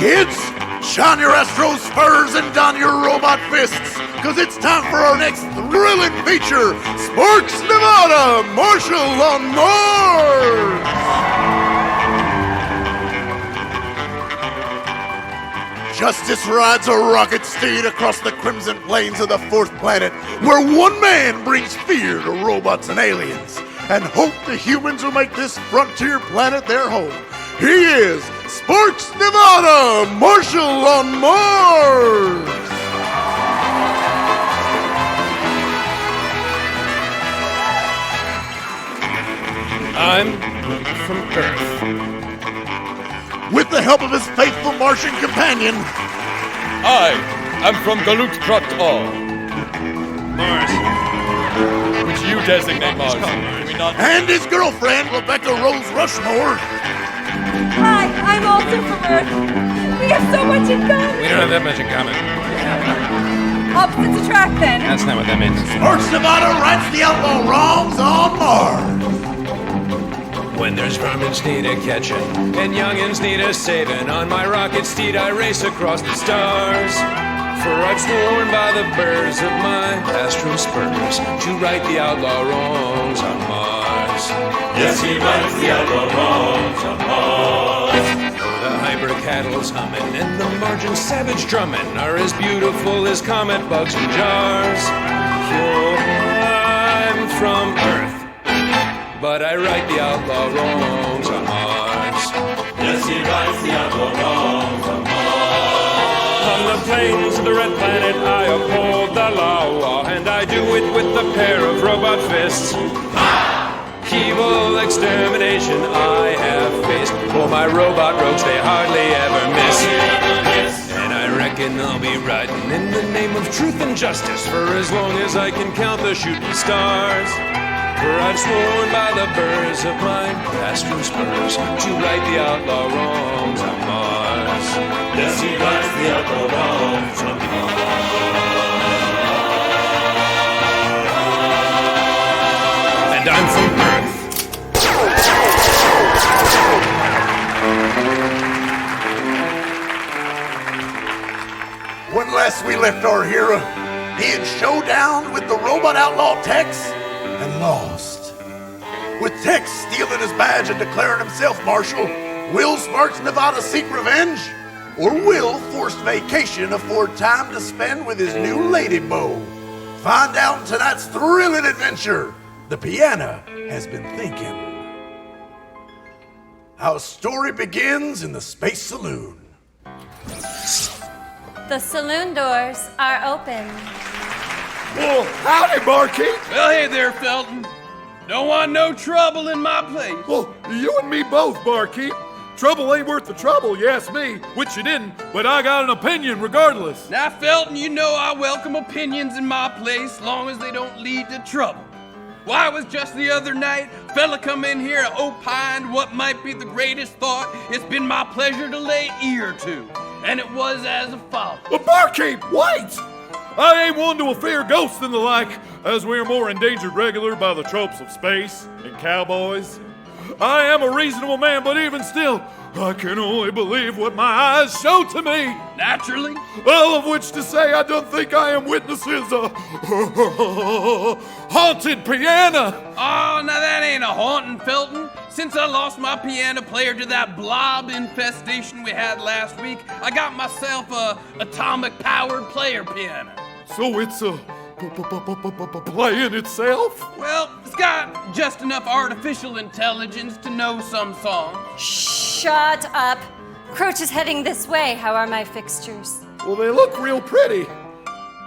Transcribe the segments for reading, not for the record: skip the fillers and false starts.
Kids, shine your Astro spurs and don your robot fists, because it's time for our next thrilling feature, Sparks Nevada, Marshal on Mars! Justice rides a rocket steed across the crimson plains of the fourth planet, where one man brings fear to robots and aliens, and hope the humans will make this frontier planet their home. He is Sparks Nevada, Marshal on Mars! I'm from Earth. With the help of his faithful Martian companion, I'm from Galut Krot-All. Mars. Which you designate Mars. Can we not? and his girlfriend, Rebecca Rose Rushmore. Hi, I'm also from Earth. We have so much in common. We don't have that much in common. Opposites attract then. That's not what that means. Sparks Nevada rights the outlaw wrongs on Mars. When there's vermins need a catching and youngins need a saving, on my rocket steed I race across the stars. For I've sworn by the birds of my astral spurs to right the outlaw wrongs on Mars. Yes, he rights the outlaw wrongs on Mars. The hybrid cattle's humming and the margin savage drumming are as beautiful as comet bugs in jars. I'm from Earth, but I right the outlaw wrongs on Mars. Yes, he rights the outlaw wrongs on Mars. On the plains of the red planet I uphold the law, and I do it with a pair of robot fists. Evil extermination I have faced, for my robot rogues they hardly ever miss. And I reckon I'll be riding in the name of truth and justice for as long as I can count the shooting stars. For I've sworn by the birds of my astral spurs to right the outlaw wrongs on Mars. Yes, he rights the outlaw wrongs on Mars. And I'm from Earth. When last we left our hero, he had showdown with the robot outlaw Tex and lost. With Tex stealing his badge and declaring himself Marshal, will Sparks Nevada seek revenge? Or will forced vacation afford time to spend with his new lady beau? Find out in tonight's thrilling adventure. The piano has been thinking. Our story begins in the Space Saloon. The saloon doors are open. Well, howdy, Barkeep. Well, hey there, Felton. Don't want no trouble in my place. Well, you and me both, Barkeep. Trouble ain't worth the trouble, you ask me, which you didn't, but I got an opinion regardless. Now, Felton, you know I welcome opinions in my place, long as they don't lead to trouble. Why, it was just the other night, fella come in here and opined what might be the greatest thought it's been my pleasure to lay ear to. And it was as follows. But Barkeep, wait! I ain't one to fear ghosts and the like, as we are more endangered regular by the tropes of space and cowboys. I am a reasonable man, but even still, I can only believe what my eyes show to me. Naturally. All of which to say, I don't think I am witnesses a haunted piano. Oh, now that ain't a haunting, Felton. Since I lost my piano player to that blob infestation we had last week, I got myself a atomic-powered player piano. So it's playing itself? Well, it's got just enough artificial intelligence to know some songs. Shut up. Croach is heading this way. How are my fixtures? Well, they look real pretty.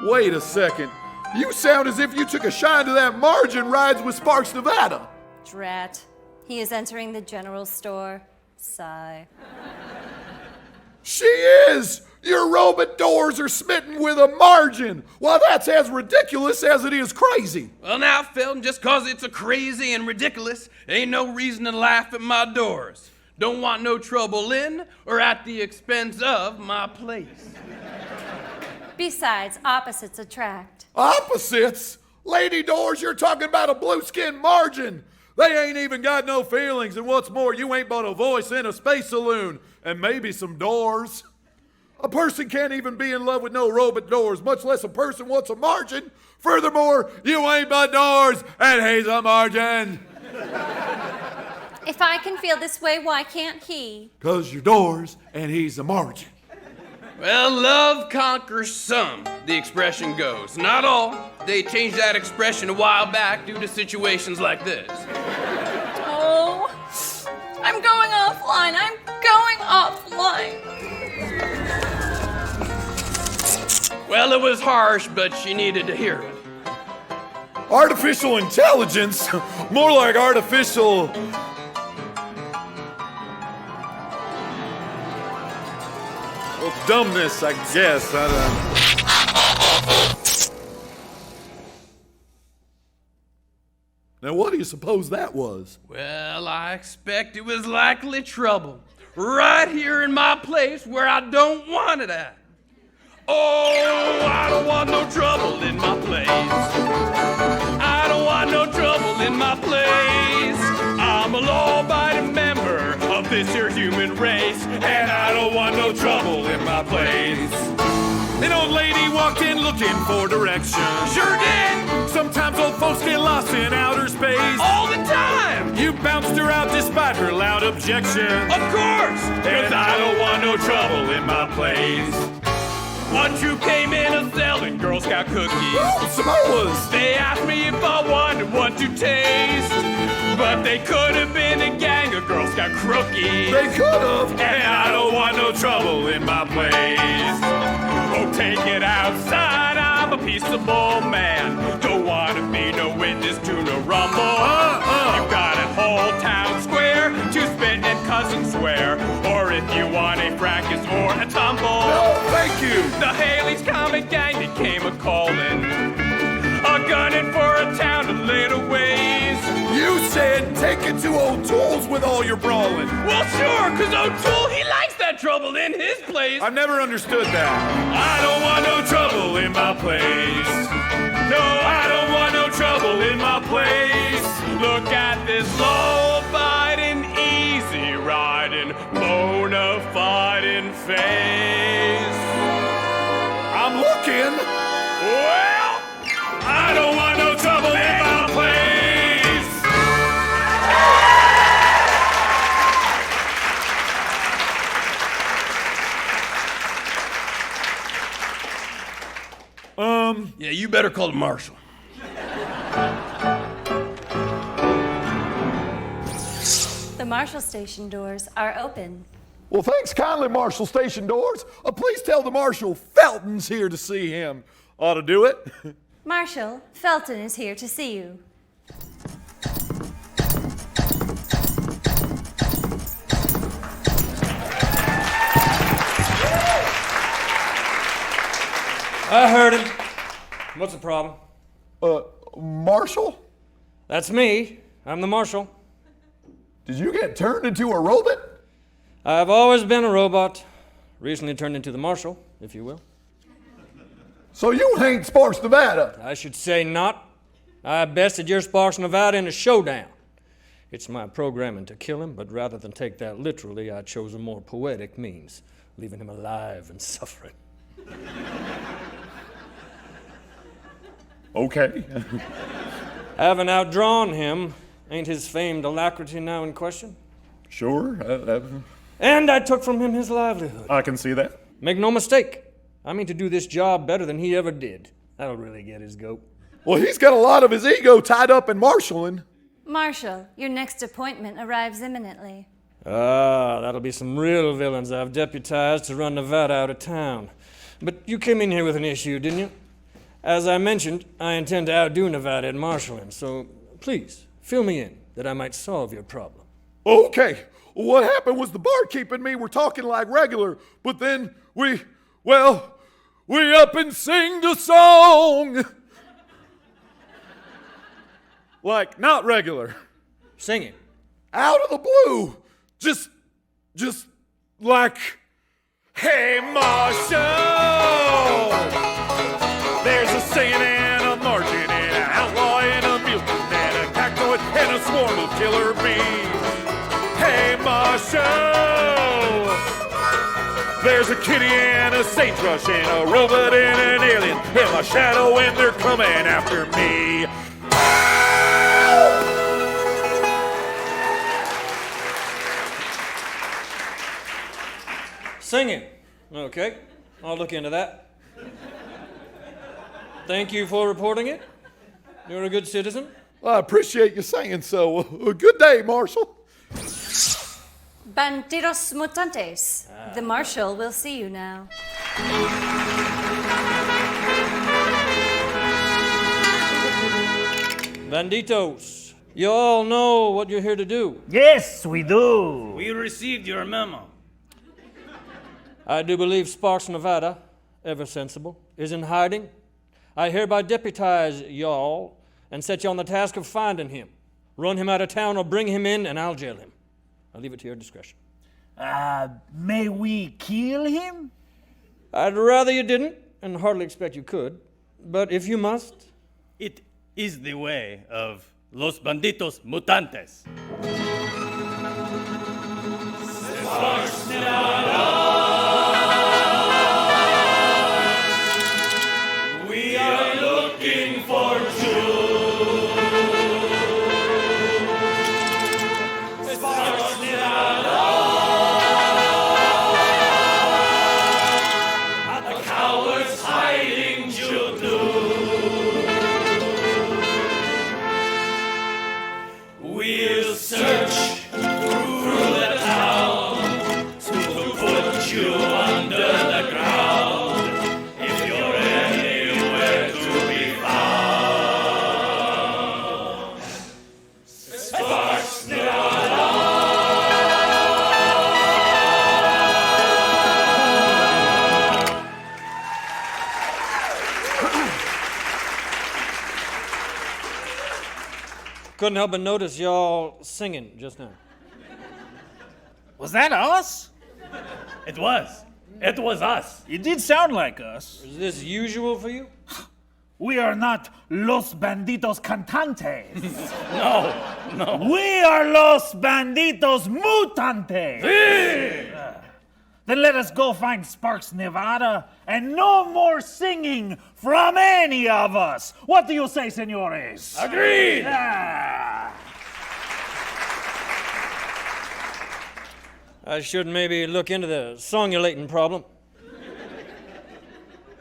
Wait a second. You sound as if you took a shine to that margin rides with Sparks Nevada. Drat. He is entering the general store. Sigh. She is! Your robot doors are smitten with a margin. Well, that's as ridiculous as it is crazy. Well, now, Felton, just 'cause it's a crazy and ridiculous, ain't no reason to laugh at my doors. Don't want no trouble in or at the expense of my place. Besides, opposites attract. Opposites? Lady doors, you're talking about a blue skin margin. They ain't even got no feelings, and what's more, you ain't but a voice in a space saloon, and maybe some doors. A person can't even be in love with no robot doors, much less a person wants a margin. Furthermore, you ain't but doors, and he's a margin. If I can feel this way, why can't he? 'Cause you're doors, and he's a margin. Well, love conquers some, the expression goes. Not all. They changed that expression a while back due to situations like this. Oh, I'm going offline. I'm going offline. Well, it was harsh, but she needed to hear it. Artificial intelligence? More like artificial... Well, dumbness, I guess. Now, what do you suppose that was? Well, I expect it was likely trouble. Right here in my place where I don't want it at. Oh, I don't want no trouble in my place. I don't want no trouble in my place. I'm a law-abiding member of this here human race, and I don't want no trouble in my place. An old lady walked in looking for direction. Sure did! Sometimes old folks get lost in outer space. All the time! You bounced her out despite her loud objection. Of course! And I don't want no trouble in my place. One troop came in a selling Girl Scout cookies. Ooh, Samoas! They asked me if I wanted one to taste, but they could have been a gang of Girl Scout crookies. They could have. And I don't want no trouble in my place. Oh, take it outside, I'm a peaceable man. Don't want to be no witness to no rumble. You got a whole town square to spit and cuss and swear, or if you want a fracas or a tumble. No, thank you. The Haley's comic gang became a callin', a gunning for a town a little ways. You said take it to O'Toole's with all your brawling. Well, sure, 'cause O'Toole, he likes that trouble in his place. I've never understood that. I don't want no trouble in my place. No, I don't want no trouble in my place. Look at this law-abiding, easy-riding, bona-fide face. I'm looking. Well, I don't want no trouble in my place. Yeah, you better call the Marshal. The Marshal station doors are open. Well, thanks kindly, Marshal Station Doors. Please tell the Marshal Felton's here to see him. Ought to do it. Marshal, Felton is here to see you. I heard him. What's the problem? Marshal? That's me. I'm the Marshal. Did you get turned into a robot? I've always been a robot. Recently turned into the Marshal, if you will. So you ain't Sparks, Nevada? I should say not. I bested your Sparks, Nevada in a showdown. It's my programming to kill him, but rather than take that literally, I chose a more poetic means, leaving him alive and suffering. Okay. Having outdrawn him, ain't his famed alacrity now in question? Sure. And I took from him his livelihood. I can see that. Make no mistake, I mean to do this job better than he ever did. That'll really get his goat. Well, he's got a lot of his ego tied up in marshalling. Marshal, your next appointment arrives imminently. Ah, that'll be some real villains I've deputized to run Nevada out of town. But you came in here with an issue, didn't you? As I mentioned, I intend to outdo Nevada in marshalling, so please, fill me in that I might solve your problem. Okay. What happened was the barkeep and me were talking like regular, but then we up and sing the song. Like, not regular. Sing it. Out of the blue. Just like, hey, Marshal. There's a singing and a marching and an outlaw and a mutant and a cactoid and a swarm of killer bees. Hey, Marshal. There's a kitty and a sagebrush and a robot and an alien and my shadow and they're coming after me. Singing. Okay, I'll look into that. Thank you for reporting it. You're a good citizen. Well, I appreciate you saying so. Good day, Marshal. Bandidos mutantes. The Marshal will see you now. Banditos, you all know what you're here to do. Yes, we do. We received your memo. I do believe Sparks Nevada, ever sensible, is in hiding. I hereby deputize y'all and set you on the task of finding him. Run him out of town or bring him in and I'll jail him. I'll leave it to your discretion. May we kill him? I'd rather you didn't, and hardly expect you could. But if you must... It is the way of Los Banditos Mutantes. We are looking for Couldn't help but notice y'all singing just now. Was that us? It was. It was us. It did sound like us. Is this usual for you? We are not Los Banditos Cantantes. No. We are Los Banditos Mutantes. Then let us go find Sparks Nevada and no more singing from any of us. What do you say, senores? Agreed. I should maybe look into the songulating problem.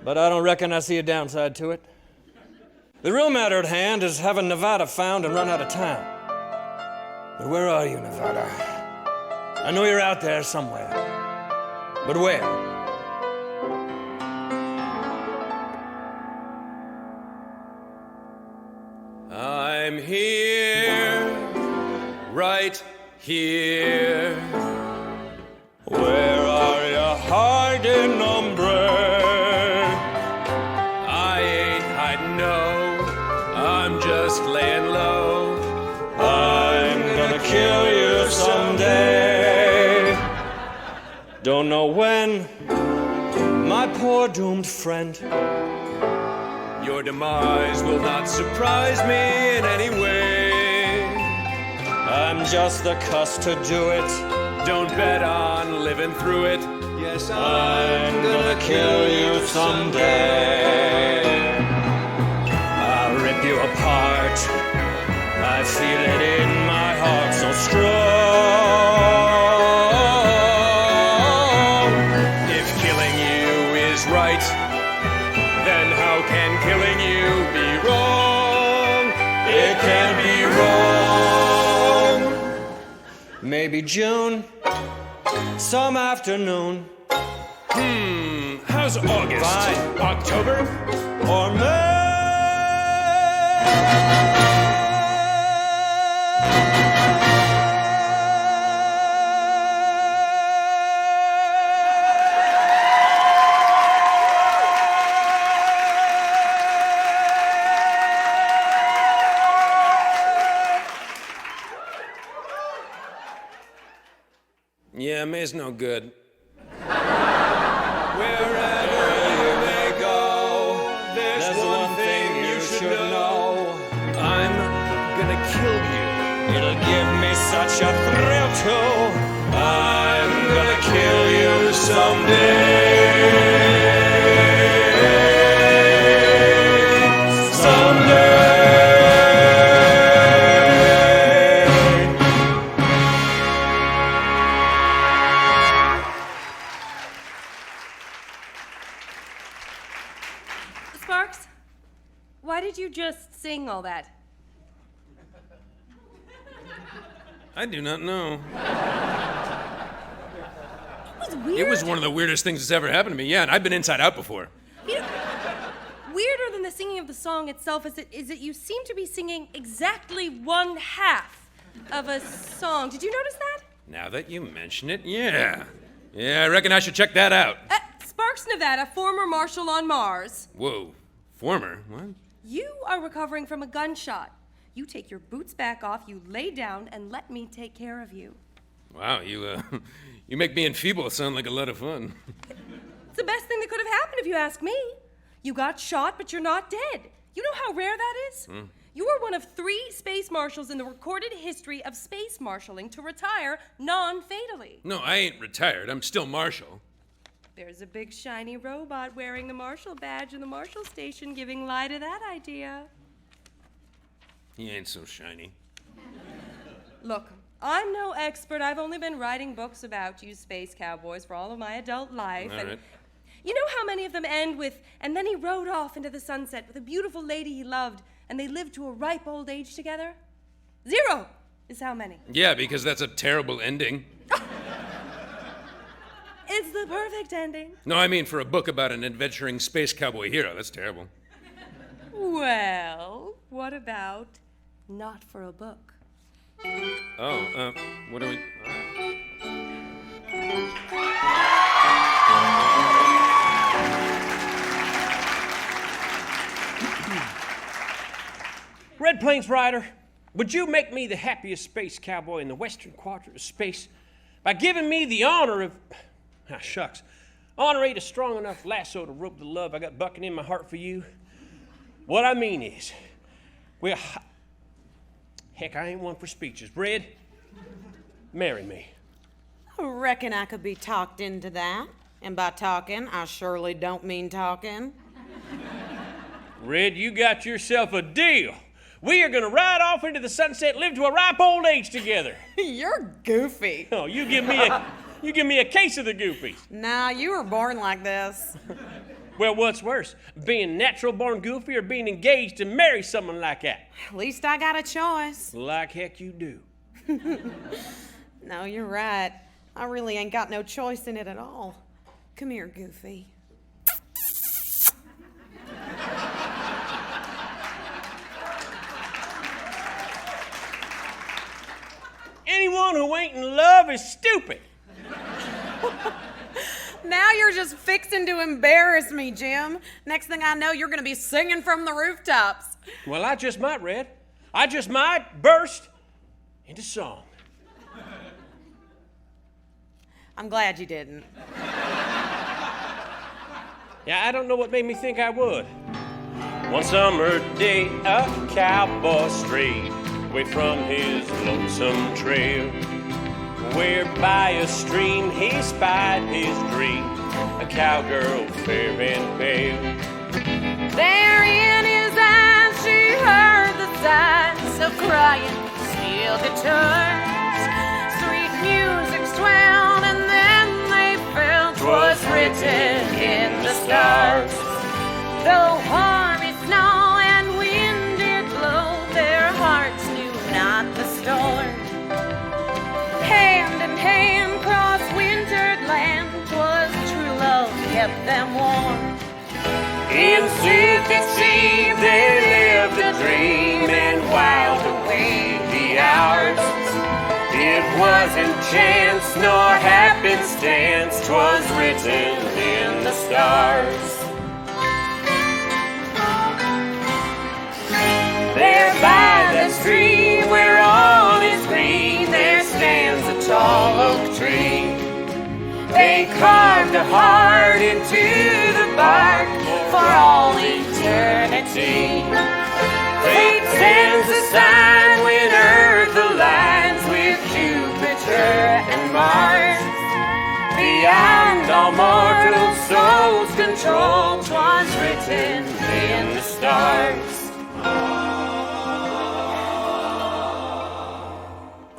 But I don't reckon I see a downside to it. The real matter at hand is having Nevada found and run out of town. But where are you, Nevada? I know you're out there somewhere. But where? I'm here, right here. Where are you hiding, hombre? I ain't hiding, no. I'm just laying low. I'm gonna kill you someday. Don't know when, my poor doomed friend. Your demise will not surprise me in any way. I'm just the cuss to do it. Don't bet on living through it. Yes, I'm gonna kill you someday. I'll rip you apart. I feel it in my heart so strong. If killing you is right, then how can killing you be wrong? It can't be wrong. Maybe June, some afternoon. How's August? Fine. October? Or May? Yeah, May's no good. Wherever you may go, there's one thing you should know. I'm gonna kill you. It'll give me such a thrill too. I'm gonna kill you Sparks, why did you just sing all that? I do not know. It was weird. It was one of the weirdest things that's ever happened to me. Yeah, and I've been inside out before. You know, weirder than the singing of the song itself is that you seem to be singing exactly one half of a song. Did you notice that? Now that you mention it, yeah. Yeah, I reckon I should check that out. Sparks, Nevada, former Marshal on Mars. Whoa, former? What? You are recovering from a gunshot. You take your boots back off, you lay down, and let me take care of you. Wow, you make being feeble sound like a lot of fun. It's the best thing that could have happened if you ask me. You got shot, but you're not dead. You know how rare that is? You are one of 3 space marshals in the recorded history of space marshalling to retire non-fatally. No, I ain't retired. I'm still Marshal. There's a big shiny robot wearing the Marshal badge in the Marshal station giving lie to that idea. He ain't so shiny. Look, I'm no expert. I've only been writing books about you space cowboys for all of my adult life. All right. You know how many of them end with, and then he rode off into the sunset with a beautiful lady he loved, and they lived to a ripe old age together? 0 is how many. Yeah, because that's a terrible ending. It's the perfect ending. No, I mean for a book about an adventuring space cowboy hero. That's terrible. Well, what about not for a book? Oh, what do we... Red Plains Rider, would you make me the happiest space cowboy in the western quadrant of space by giving me the honor of... Ah, shucks. Honor ain't a strong enough lasso to rope the love I got bucking in my heart for you. What I mean is, well, heck, I ain't one for speeches. Red, marry me. I reckon I could be talked into that. And by talking, I surely don't mean talking. Red, you got yourself a deal. We are gonna ride off into the sunset, live to a ripe old age together. You're goofy. Oh, you give me a case of the goofies. Nah, you were born like this. Well, what's worse, being natural born goofy or being engaged to marry someone like that? At least I got a choice. Like heck you do. No, you're right. I really ain't got no choice in it at all. Come here, Goofy. Anyone who ain't in love is stupid. Now you're just fixing to embarrass me, Jim. Next thing I know, you're gonna be singing from the rooftops. Well, I just might, Red. I just might burst into song. I'm glad you didn't. Yeah, I don't know what made me think I would. One summer day, a cowboy strayed away from his lonesome trail, where by a stream he spied his dream, a cowgirl fair and pale. There in his eyes she heard the sighs of crying steel guitars. Sweet music swelled and then they fell. 'Twas written in the stars. Though army snow and wind did blow, their hearts knew not the storm. Hand in hand cross wintered land, 'twas true love kept them warm. In sooth it seemed they lived a dream and whiled away the hours. It wasn't chance nor happenstance, 'twas written in the stars. There by the stream where all is green, there stands a tall oak tree. They carved a heart into the bark for all eternity. Fate sends a sign when Earth aligns with Jupiter and Mars. Beyond and all mortal souls control. 'Twas written in the stars.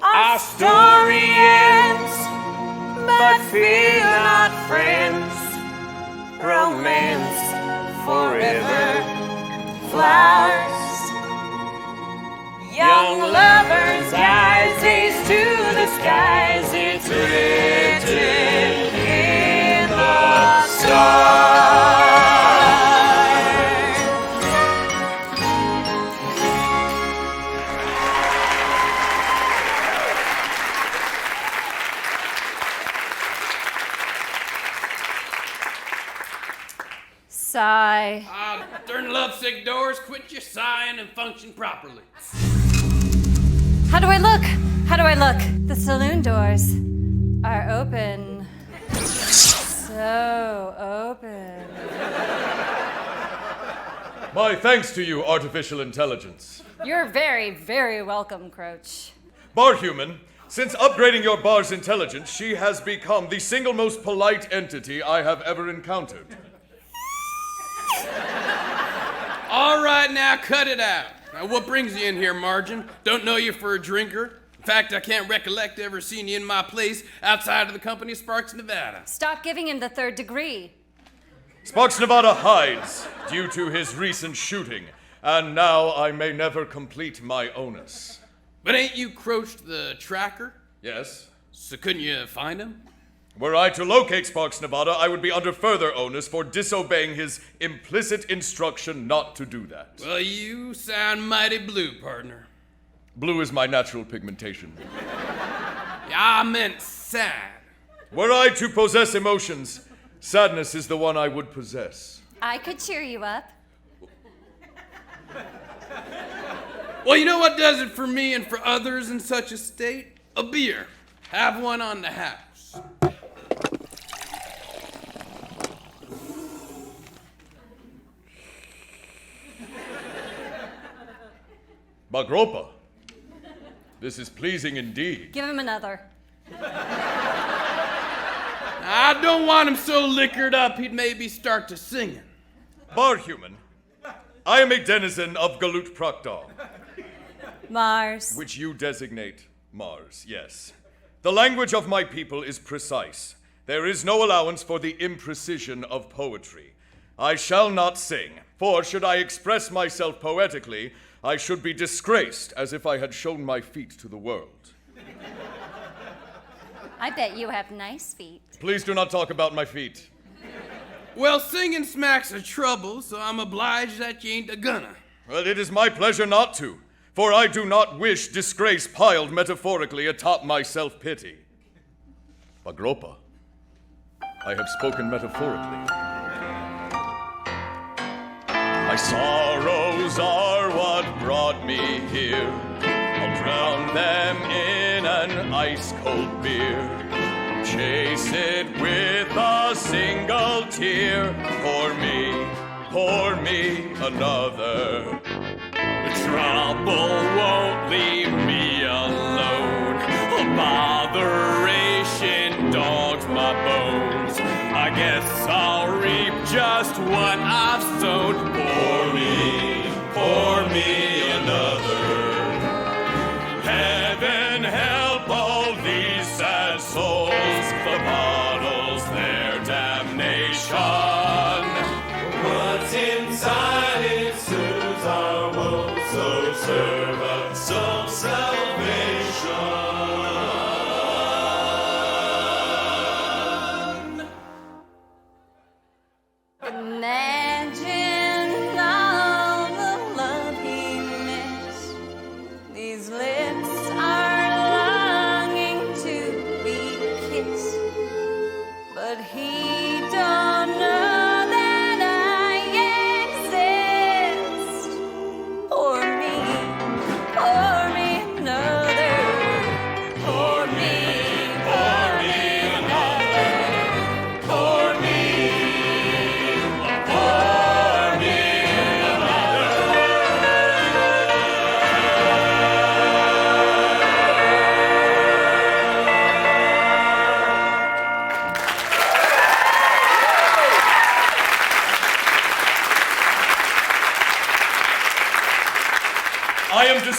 Our story ends, but fear not, friends. Romance forever flowers. Young lovers' eyes gaze to the skies. It's written in the stars. Sigh. Darn lovesick doors, quit your sighing and function properly. How do I look? How do I look? The saloon doors are open. So open. My thanks to you, artificial intelligence. You're very, very welcome, Croach. Barhuman, since upgrading your bar's intelligence, she has become the single most polite entity I have ever encountered. All right, now cut it out. Now, what brings you in here, Margin? Don't know you for a drinker. In fact, I can't recollect ever seeing you in my place outside of the company Sparks, Nevada. Stop giving him the third degree. Sparks, Nevada hides due to his recent shooting, and now I may never complete my onus. But ain't you Croach the tracker? Yes. So couldn't you find him? Were I to locate Sparks, Nevada, I would be under further onus for disobeying his implicit instruction not to do that. Well, you sound mighty blue, partner. Blue is my natural pigmentation. I meant sad. Were I to possess emotions, sadness is the one I would possess. I could cheer you up. Well, you know what does it for me and for others in such a state? A beer. Have one on the house. Bagropa, this is pleasing indeed. Give him another. I don't want him so liquored up he'd maybe start to singing. Barhuman, I am a denizen of Galut Proctor. Mars. Which you designate Mars, yes. The language of my people is precise. There is no allowance for the imprecision of poetry. I shall not sing, for should I express myself poetically, I should be disgraced as if I had shown my feet to the world. I bet you have nice feet. Please do not talk about my feet. Well, singing smacks of trouble, so I'm obliged that you ain't a gonna. Well, it is my pleasure not to, for I do not wish disgrace piled metaphorically atop my self-pity. Bagropa, I have spoken metaphorically. My sorrows are what brought me here. I'll drown them in an ice-cold beer. Chase it with a single tear. Pour me another. Trouble won't leave me alone. Botheration dogs my bones. I guess I'll reap just what I've sown. Pour me another. Heaven help all these sad souls. The bottle's their damnation. What's inside it soothes our woes, so serve us some salvation. Imagine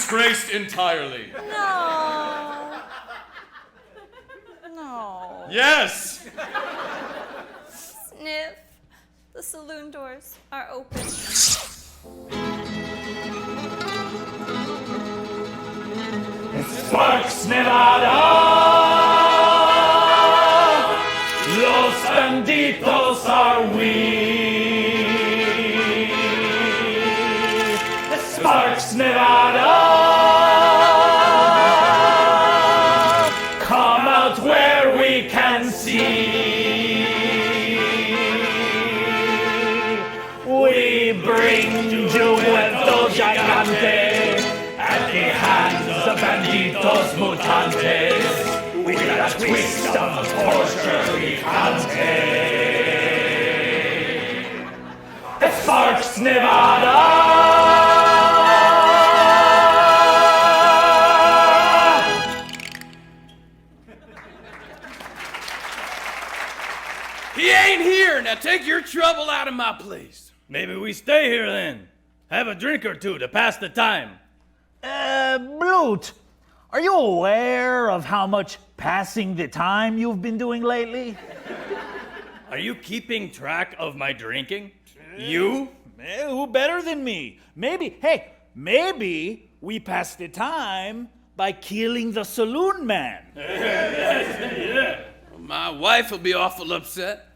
disgraced entirely. No. No. Yes! Sniff. The saloon doors are open. Sparks, Nevada! Los banditos are we! Sparks, Nevada! Come out where we can see! We bring Juventud Gigante at the hands of banditos mutantes with a twist of torture picante. Sparks, Nevada! He ain't here. Now take your trouble out of my place. Maybe we stay here then. Have a drink or two to pass the time. Blute, are you aware of how much passing the time you've been doing lately? Are you keeping track of my drinking? You? Who better than me? Maybe we pass the time by killing the saloon man. My wife will be awful upset.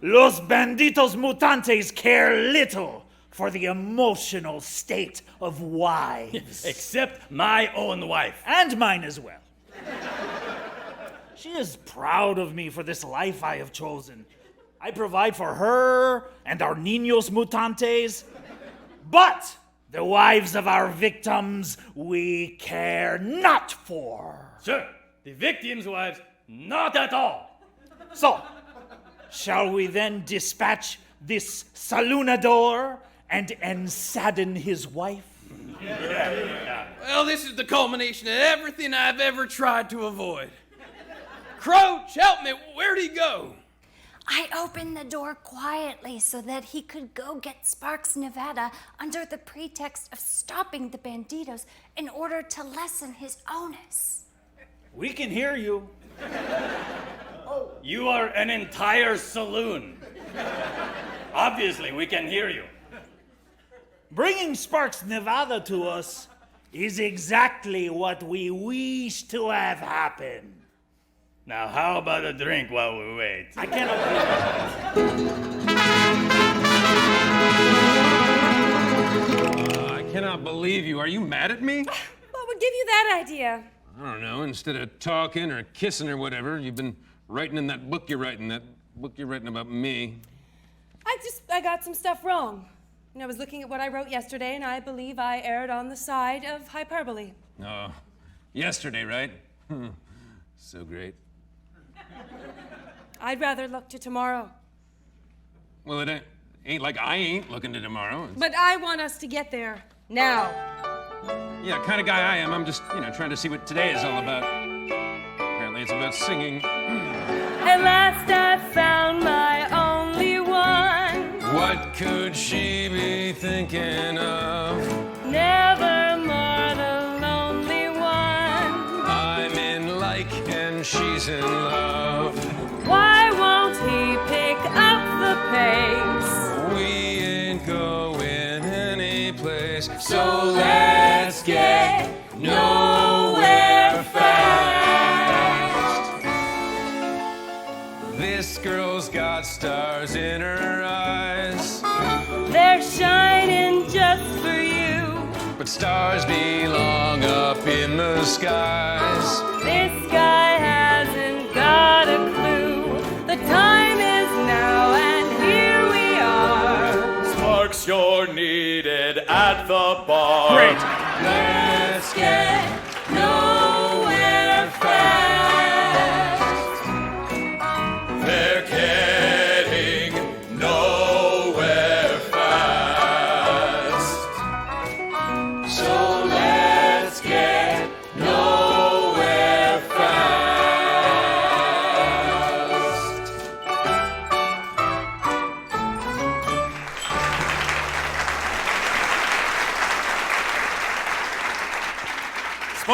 Los banditos mutantes care little for the emotional state of wives. Except my own wife. And mine as well. She is proud of me for this life I have chosen. I provide for her and our niños mutantes. But the wives of our victims we care not for. Sir, the victims' wives, not at all. So, shall we then dispatch this saloonador and sadden his wife? Well, this is the culmination of everything I've ever tried to avoid. Croach, help me. Where'd he go? I opened the door quietly so that he could go get Sparks, Nevada under the pretext of stopping the banditos in order to lessen his onus. We can hear you. You are an entire saloon. Obviously, we can hear you. Bringing Sparks, Nevada to us is exactly what we wish to have happen. Now, how about a drink while we wait? I cannot I cannot believe you. Are you mad at me? What would give you that idea? I don't know. Instead of talking or kissing or whatever, you've been writing in that book you're writing about me. I got some stuff wrong. And I was looking at what I wrote yesterday, and I believe I erred on the side of hyperbole. Oh, yesterday, right? So great. I'd rather look to tomorrow. Well, it ain't like I ain't looking to tomorrow. But I want us to get there now. Yeah, kind of guy I am. I'm just, trying to see what today is all about. Apparently it's about singing. At last I found my only one. What could she be thinking of? Never more the lonely one. I'm in like and she's in love. Why won't he pick up the pace? We ain't going any place. So let's get nowhere fast. This girl's got stars in her eyes. They're shining just for you. But stars belong up in the skies. This guy hasn't got a clue. The time is now, and here we are. Sparks, you're needed at the bar. Great. Let's get nowhere fast. They're getting nowhere fast. So let's get nowhere fast.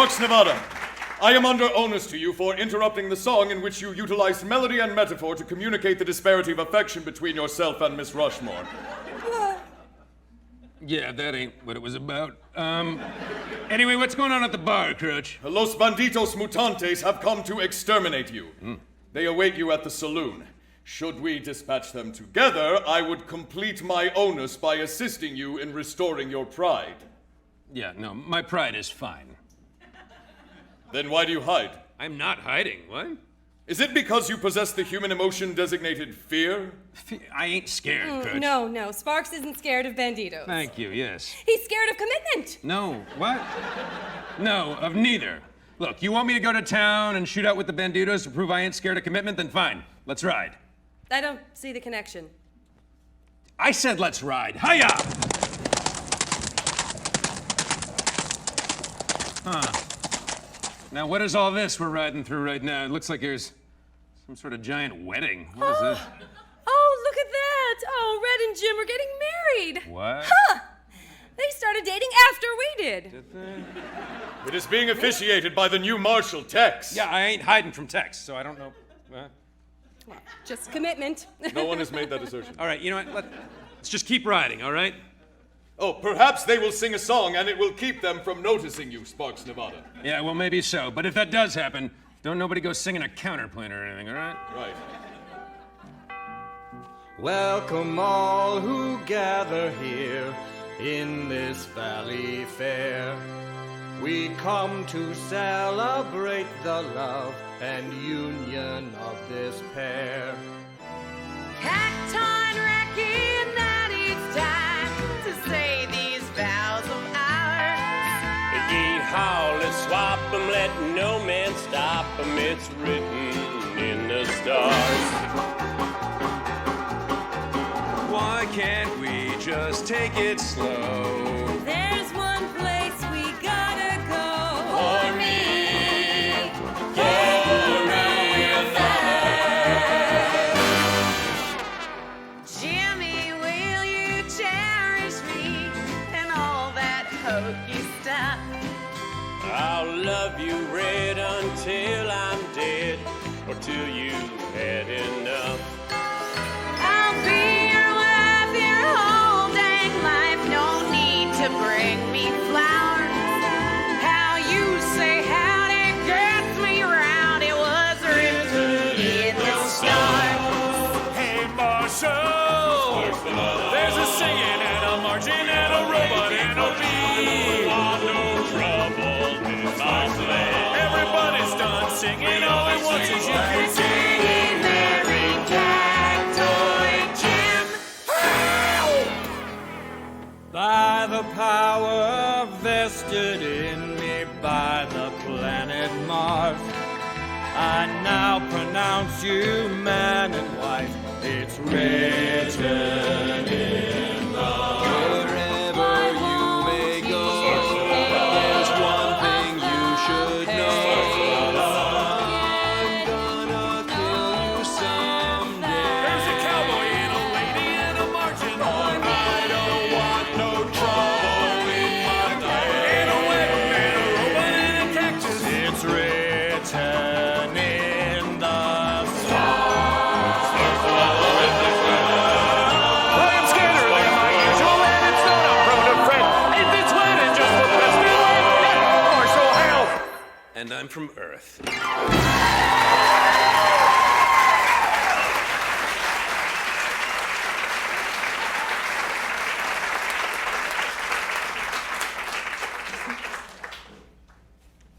Sparks, Nevada. I am under onus to you for interrupting the song in which you utilized melody and metaphor to communicate the disparity of affection between yourself and Miss Rushmore. Yeah, that ain't what it was about. Anyway, what's going on at the bar, Croach? Los Banditos Mutantes have come to exterminate you. They await you at the saloon. Should we dispatch them together, I would complete my onus by assisting you in restoring your pride. Yeah, no, my pride is fine. Then why do you hide? I'm not hiding. What? Is it because you possess the human emotion designated fear? I ain't scared, Croach. No, Sparks isn't scared of banditos. Thank you, yes. He's scared of commitment. No, what? No, of neither. Look, you want me to go to town and shoot out with the banditos to prove I ain't scared of commitment? Then fine, let's ride. I don't see the connection. I said let's ride. Hiya! Huh. Now, what is all this we're riding through right now? It looks like there's some sort of giant wedding. What is this? Oh, look at that. Oh, Red and Jim are getting married. What? Huh. They started dating after we did. Did they? It is being officiated by the new Marshal, Tex. Yeah, I ain't hiding from Tex, so I don't know. Well, just commitment. No one has made that assertion. All right, you know what? Let's just keep riding, all right? Oh, perhaps they will sing a song and it will keep them from noticing you, Sparks, Nevada. Yeah, well, maybe so. But if that does happen, don't nobody go singing a counterpoint or anything, all right? Right. Welcome all who gather here in this valley fair. We come to celebrate the love and union of this pair. Cacton reckon that it's time to say these vows of ours. Yeehaw, let's swap 'em, let no man stop 'em. It's written in the stars. Why can't we just take it slow? There's one place we gotta go. For me, get Jimmy, will you cherish me and all that hokey stuff? I'll love you, Red, until I'm dead, or till you've had enough. I'll be your wife your whole dang life. No need to bring me flowers. How you say howdy gets me round. It was written in the stars. Hey, Marshal! There's a singing and a marching and a robot and a bee. no trouble in my sleigh. Everybody's done singing, all it wants is you can sing. Singing Mary Cactoid Jim. By the power vested in me by the planet Mars, I now pronounce you man and wife. It's written in the wherever you may go. There's one thing you should know. I'm gonna kill you someday. There's a cowboy and a lady and a marching horn. I don't want no trouble in my life. And a wedding and a robot and a cactus. It's written in the stars. I am scanner than my usual, and it's not a prone to fret. If it's wedding, just what best me with. Marshal Hal. And I'm from Earth.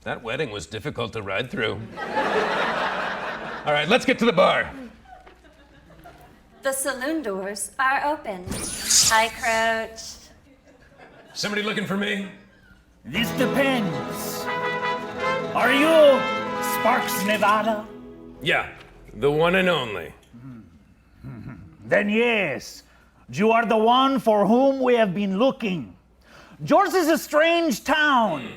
That wedding was difficult to ride through. All right, let's get to the bar. The saloon doors are open. Hi, Croach. Somebody looking for me? This depends. Are you Sparks, Nevada? Yeah, the one and only. Then yes, you are the one for whom we have been looking. Yours is a strange town.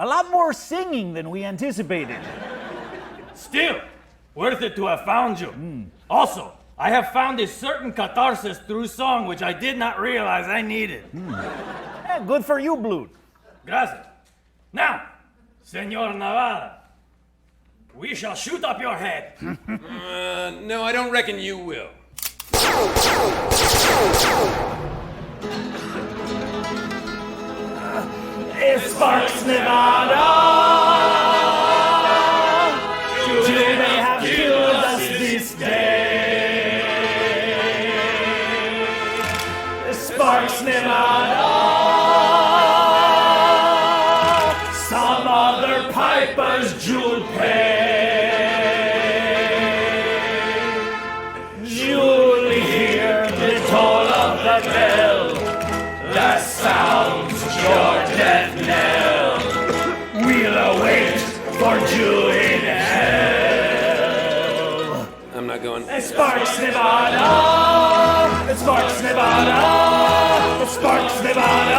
A lot more singing than we anticipated. Still, worth it to have found you. Also, I have found a certain catharsis through song which I did not realize I needed. Good for you, Blood. Gracias. Now, Senor Nevada, we shall shoot up your head. No, I don't reckon you will. Sparks, Nevada. Do they have killed us this day? Sparks, Nevada. Some other pipers jewel pay. You'll hear the toll of the bell that sounds your death knell. We'll await for you in hell. I'm not going. Sparks, Nevada. Sparks, Nevada. Sparks, Nevada.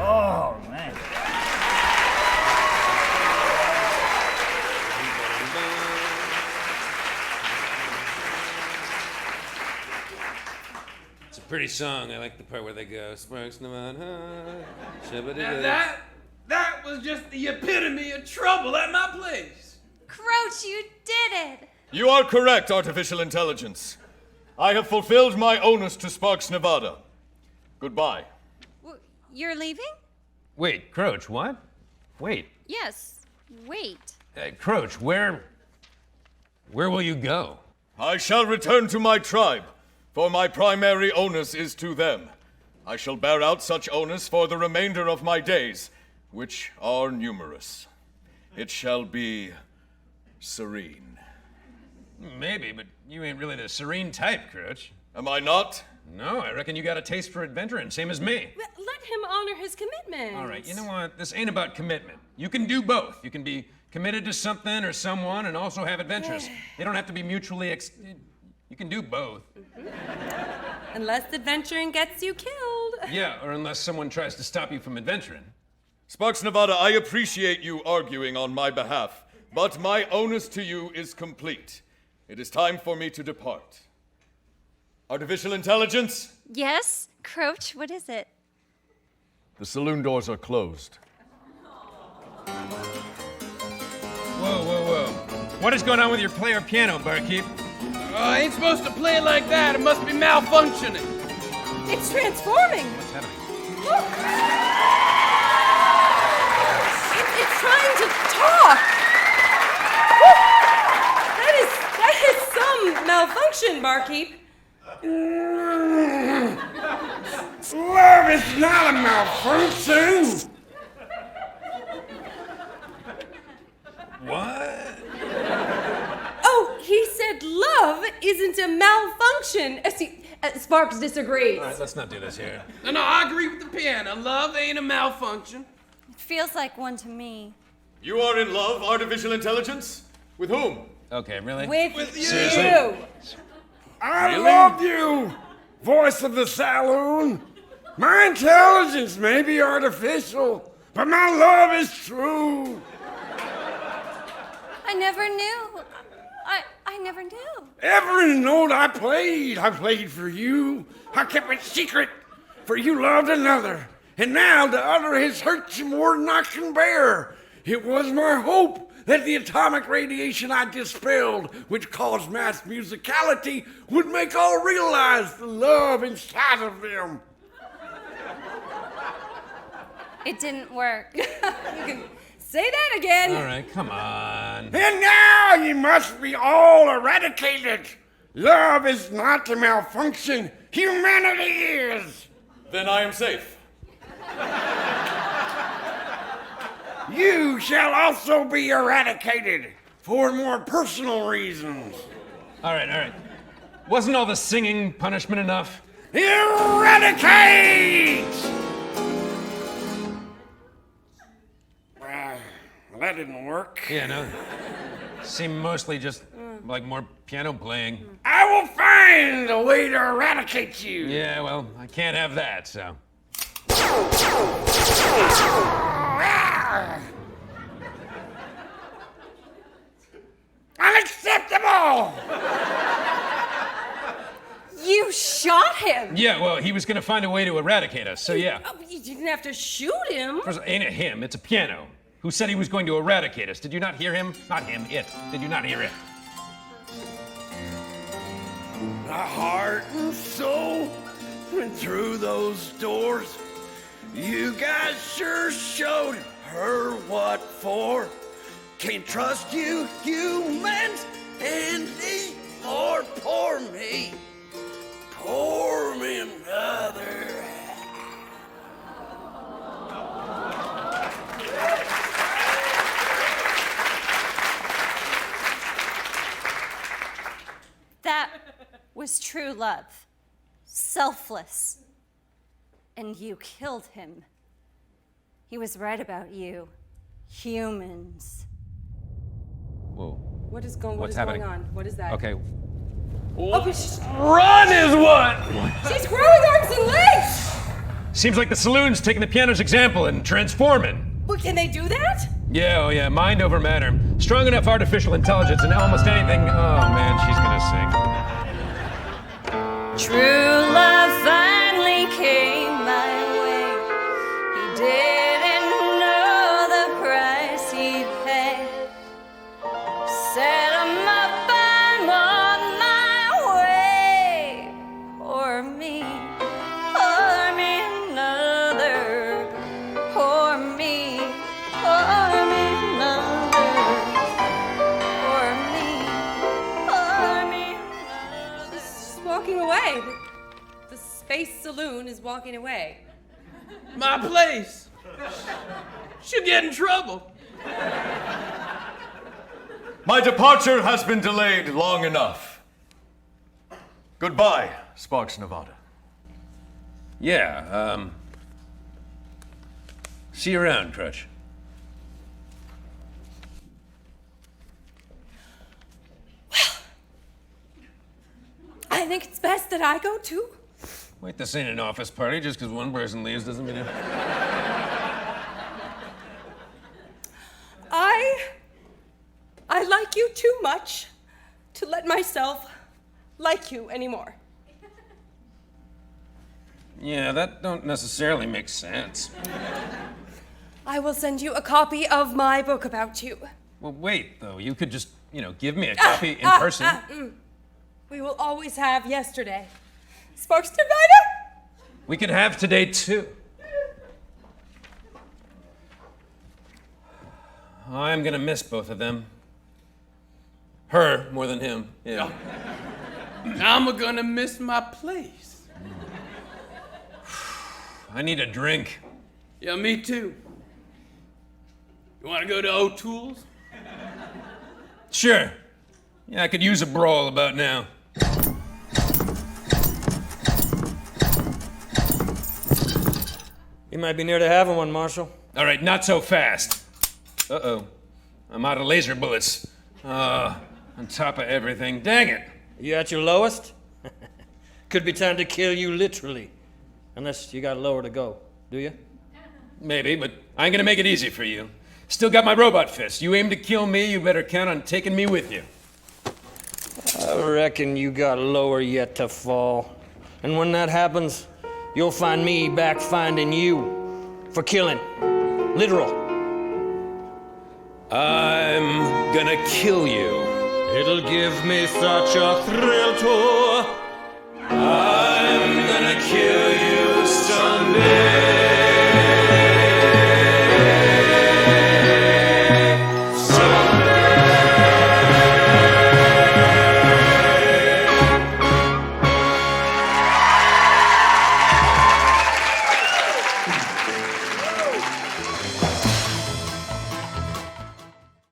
Oh, man. It's a pretty song. I like the part where they go, Sparks, Nevada. That was just the epitome of trouble at my place. Croach, you did it! You are correct, artificial intelligence. I have fulfilled my onus to Sparks, Nevada. Goodbye. You're leaving? Wait, Croach, what? Wait. Yes, wait. Croach, where will you go? I shall return to my tribe, for my primary onus is to them. I shall bear out such onus for the remainder of my days, which are numerous. It shall be serene. Maybe, but you ain't really the serene type, Croach. Am I not? No, I reckon you got a taste for adventuring, same as me. Let him honor his commitment. All right, you know what? This ain't about commitment. You can do both. You can be committed to something or someone and also have adventures. They don't have to be mutually you can do both. Unless adventuring gets you killed. Yeah, or unless someone tries to stop you from adventuring. Sparks, Nevada, I appreciate you arguing on my behalf, but my onus to you is complete. It is time for me to depart. Artificial intelligence? Yes? Croach, what is it? The saloon doors are closed. Whoa. What is going on with your player piano, Barkeep? I ain't supposed to play it like that. It must be malfunctioning. It's transforming. What's happening? Look. It's trying to talk. That is some malfunction, Barkeep. Love is not a malfunction. What? Oh, he said love isn't a malfunction. Sparks disagrees. All right, let's not do this here. No, I agree with the piano. Love ain't a malfunction. It feels like one to me. You are in love, artificial intelligence? With whom? Okay, really? With you. Seriously? I love you, voice of the Saloon. My intelligence may be artificial, but my love is true. I never knew. I never knew. Every note I played for you. I kept it secret, for you loved another. And now the other has hurt you more than I can bear. It was my hope that the atomic radiation I dispelled, which caused mass musicality, would make all realize the love inside of them. It didn't work. You can say that again. All right, come on. And now you must be all eradicated. Love is not a malfunction. Humanity is. Then I am safe. You shall also be eradicated for more personal reasons. All right. Wasn't all the singing punishment enough? Eradicate! Well, that didn't work. Yeah, no. Seemed mostly just like more piano playing. I will find a way to eradicate you. Yeah, well, I can't have that, so. Unacceptable! You shot him. Yeah, well, he was gonna find a way to eradicate us, so yeah. Oh, you didn't have to shoot him. First, ain't it him? It's a piano. Who said he was going to eradicate us? Did you not hear him? Not him, it. Did you not hear it? My heart and soul went through those doors. You guys sure showed her what for. Can't trust you humans anymore. Poor me. Pour me another. That was true love. Selfless. And you killed him. He was right about you. Humans. Whoa. What is What's going happening? on? What is that? Okay. Oh, but she's Run is what? growing arms and legs! Seems like the Saloon's taking the piano's example and transforming. Well, can they do that? Yeah, oh yeah, mind over matter. Strong enough artificial intelligence and almost anything. Oh man, she's gonna sing. True love finally came my way. He didn't know the price he paid. Set him up, I'm on my way. Pour me another. Pour me another. Pour me another. She's walking away. The Space Saloon is walking away. My place. She'll get in trouble. My departure has been delayed long enough. Goodbye, Sparks, Nevada. Yeah, see you around, Croach. I think it's best that I go too. Wait, this ain't an office party. Just because one person leaves doesn't mean it. I like you too much to let myself like you anymore. Yeah, that don't necessarily make sense. I will send you a copy of my book about you. Well, wait, though. You could just, give me a copy in person. We will always have yesterday. Sparks Nevada? We could have today, too. I'm gonna miss both of them. Her more than him, yeah. I'm gonna miss my place. I need a drink. Yeah, me too. You wanna go to O'Toole's? Sure. Yeah, I could use a brawl about now. You might be near to having one, Marshal. All right, not so fast. Uh-oh. I'm out of laser bullets. On top of everything. Dang it. You at your lowest? Could be time to kill you literally. Unless you got lower to go. Do you? Maybe, but I ain't gonna make it easy for you. Still got my robot fist. You aim to kill me, you better count on taking me with you. I reckon you got lower yet to fall. And when that happens, you'll find me back finding you for killing. Literal. I'm gonna kill you. It'll give me such a thrill to